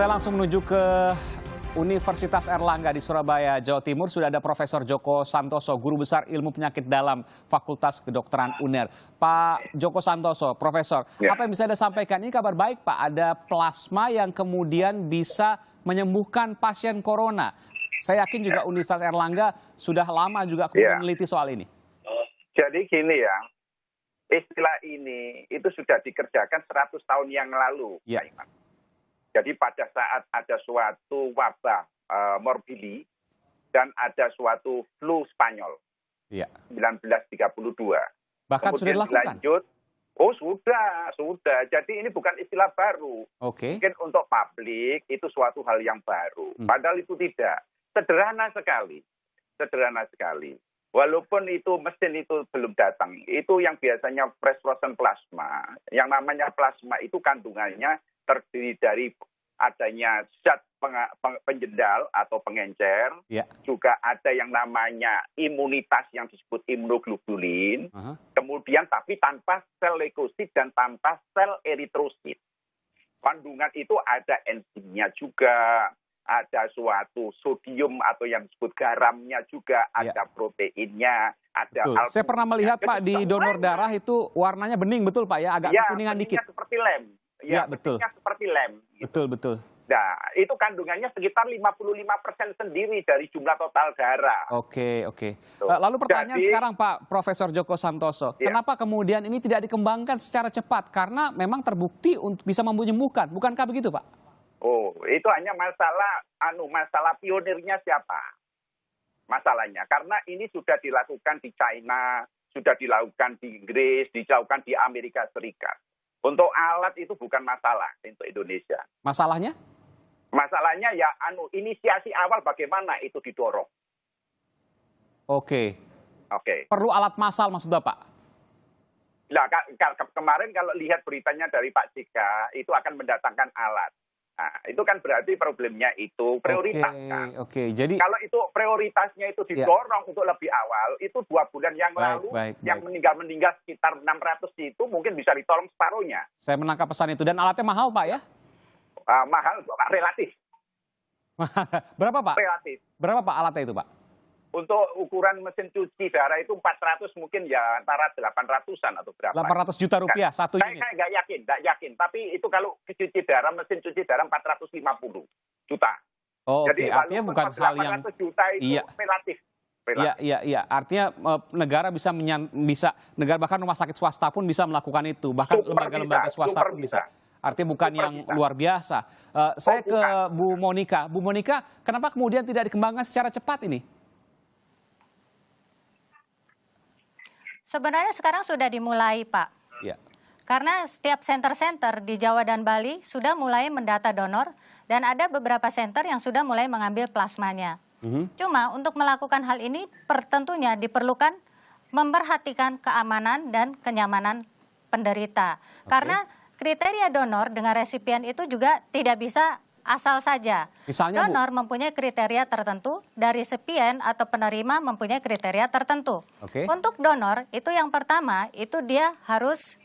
Saya langsung menuju ke Universitas Airlangga di Surabaya, Jawa Timur. Sudah ada Profesor Djoko Santoso, Guru Besar Ilmu Penyakit Dalam Fakultas Kedokteran UNER. Pak Djoko Santoso, Profesor, apa yang bisa Anda sampaikan? Ini kabar baik, Pak. Ada plasma yang kemudian bisa menyembuhkan pasien corona. Saya yakin juga Universitas Airlangga sudah lama juga meneliti soal ini. Jadi gini ya, istilah ini itu sudah dikerjakan 100 tahun yang lalu. Ya. Jadi pada saat ada suatu wabah morbili dan ada suatu flu Spanyol, 1932. Bahkan kemudian sudah dilakukan? Lanjut, sudah. Jadi ini bukan istilah baru. Mungkin untuk publik itu suatu hal yang baru. Padahal itu tidak. Sederhana sekali. Walaupun itu mesin itu belum datang, itu yang biasanya fresh frozen plasma. Yang namanya plasma itu kandungannya terdiri dari adanya zat penjendal atau pengencer, juga ada yang namanya imunitas yang disebut imunoglobulin, kemudian tapi tanpa sel leukosit dan tanpa sel eritrosit. Kandungan itu ada enzimnya juga, ada suatu sodium atau yang disebut garamnya juga, ada proteinnya, ada albumin. Saya pernah melihat Pak di donor darah itu warnanya bening, betul Pak ya, agak kuningan dikit. Seperti lem. Ya, betul. Seperti lem. Gitu. Betul. Nah, itu kandungannya sekitar 55% sendiri dari jumlah total darah. Oke. Lalu pertanyaan sekarang Pak Profesor Djoko Santoso, kenapa kemudian ini tidak dikembangkan secara cepat? Karena memang terbukti untuk bisa menyembuhkan, bukankah begitu Pak? Oh, itu hanya masalah pionirnya siapa? Masalahnya, karena ini sudah dilakukan di China, sudah dilakukan di Inggris, dilakukan di Amerika Serikat. Untuk alat itu bukan masalah untuk Indonesia. Masalahnya? Masalahnya ya inisiasi awal bagaimana itu didorong. Oke. Perlu alat massal maksud Bapak? Nah, kemarin kalau lihat beritanya dari Pak JK, itu akan mendatangkan alat. Nah, itu kan berarti problemnya itu prioritas kan. Jadi kalau itu prioritasnya itu didorong untuk lebih awal, itu 2 bulan yang lalu yang meninggal sekitar 600 itu mungkin bisa ditolong separuhnya. Saya menangkap pesan itu. Dan alatnya mahal Pak ya? Mahal, relatif. Berapa Pak? Relatif. Berapa Pak alatnya itu Pak? Untuk ukuran mesin cuci darah itu 400 mungkin ya antara 800-an atau berapa. 800 juta rupiah satu unit? Saya nggak yakin. Tapi itu kalau mesin cuci darah 450 juta. Jadi artinya bukan hal yang 800 juta itu relatif. Iya. Artinya negara bisa negara bahkan rumah sakit swasta pun bisa melakukan itu. Bahkan lembaga-lembaga swasta pun bisa. Artinya bukan yang luar biasa. Saya ke Bu Monika. Bu Monika, kenapa kemudian tidak dikembangkan secara cepat ini? Sebenarnya sekarang sudah dimulai, Pak. Karena setiap center-center di Jawa dan Bali sudah mulai mendata donor dan ada beberapa center yang sudah mulai mengambil plasmanya. Cuma untuk melakukan hal ini tentunya diperlukan memperhatikan keamanan dan kenyamanan penderita. Karena kriteria donor dengan resipien itu juga tidak bisa asal saja. Misalnya, donor mempunyai kriteria tertentu, dari resipien atau penerima mempunyai kriteria tertentu. Untuk donor itu yang pertama itu dia harus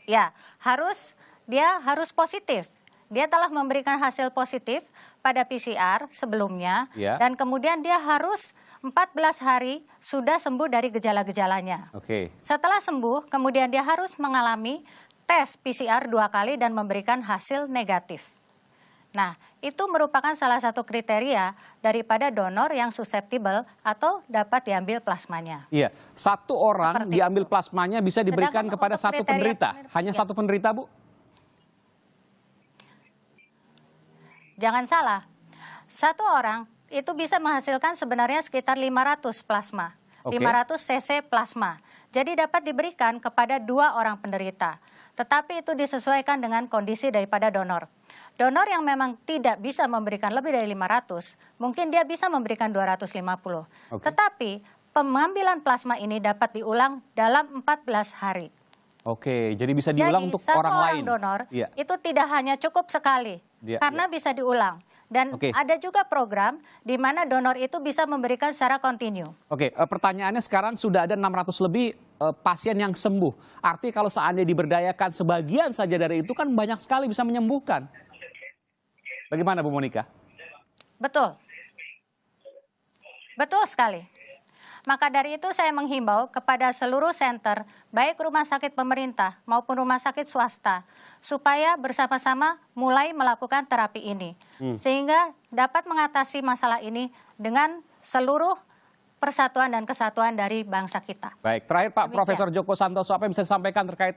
positif. Dia telah memberikan hasil positif pada PCR sebelumnya dan kemudian dia harus 14 hari sudah sembuh dari gejala-gejalanya. Setelah sembuh, kemudian dia harus mengalami tes PCR 2 kali dan memberikan hasil negatif. Nah, itu merupakan salah satu kriteria daripada donor yang susceptible atau dapat diambil plasmanya. Iya, satu orang diambil plasmanya bisa diberikan kepada satu penderita. Hanya satu penderita, Bu? Jangan salah, satu orang itu bisa menghasilkan sebenarnya sekitar 500 plasma, 500 cc plasma. Jadi dapat diberikan kepada 2 orang penderita. Tetapi itu disesuaikan dengan kondisi daripada donor. Donor yang memang tidak bisa memberikan lebih dari 500, mungkin dia bisa memberikan 250. Tetapi pengambilan plasma ini dapat diulang dalam 14 hari. Jadi bisa diulang untuk orang lain. Jadi donor itu tidak hanya cukup sekali, karena bisa diulang. Dan ada juga program di mana donor itu bisa memberikan secara kontinu. Pertanyaannya sekarang sudah ada 600 lebih pasien yang sembuh. Artinya kalau seandainya diberdayakan sebagian saja dari itu kan banyak sekali bisa menyembuhkan. Bagaimana Bu Monika? Betul. Betul sekali. Maka dari itu saya menghimbau kepada seluruh senter, baik rumah sakit pemerintah maupun rumah sakit swasta, supaya bersama-sama mulai melakukan terapi ini. Sehingga dapat mengatasi masalah ini dengan seluruh persatuan dan kesatuan dari bangsa kita. Baik, terakhir Pak Demikian. Profesor Djoko Santoso, apa yang bisa disampaikan terkait,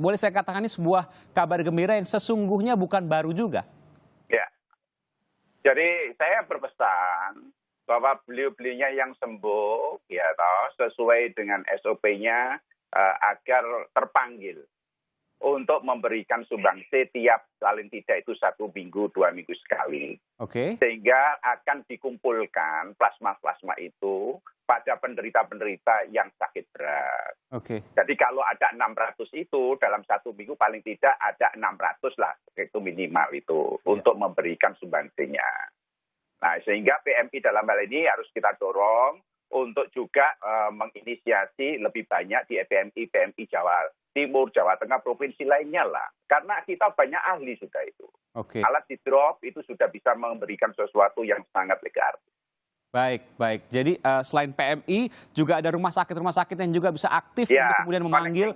boleh saya katakan ini sebuah kabar gembira yang sesungguhnya bukan baru juga? Ya, jadi saya berpesan bahwa beliau-beliaunya yang sembuh, ya toh, sesuai dengan SOP-nya agar terpanggil untuk memberikan sumbangsi tiap paling tidak itu 1 minggu, 2 minggu sekali. Oke. Sehingga akan dikumpulkan plasma-plasma itu pada penderita-penderita yang sakit berat. Oke. Jadi kalau ada 600 itu dalam 1 minggu paling tidak ada 600 lah, itu minimal itu untuk memberikan sumbangsinya. Nah, sehingga PMI dalam hal ini harus kita dorong untuk juga menginisiasi lebih banyak di PMI Jawa Timur, Jawa Tengah, provinsi lainnya lah. Karena kita banyak ahli sudah itu. Oke. Alat di drop itu sudah bisa memberikan sesuatu yang sangat legar. Baik, baik. Jadi selain PMI juga ada rumah sakit yang juga bisa aktif untuk kemudian memanggil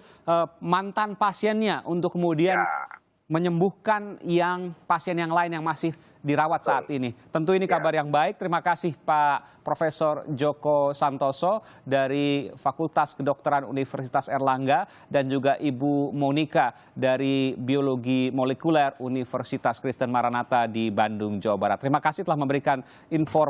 mantan pasiennya untuk kemudian menyembuhkan pasien yang lain yang masih dirawat saat ini. Tentu ini kabar yang baik. Terima kasih Pak Profesor Djoko Santoso dari Fakultas Kedokteran Universitas Airlangga dan juga Ibu Monika dari Biologi Molekuler Universitas Kristen Maranatha di Bandung, Jawa Barat. Terima kasih telah memberikan informasi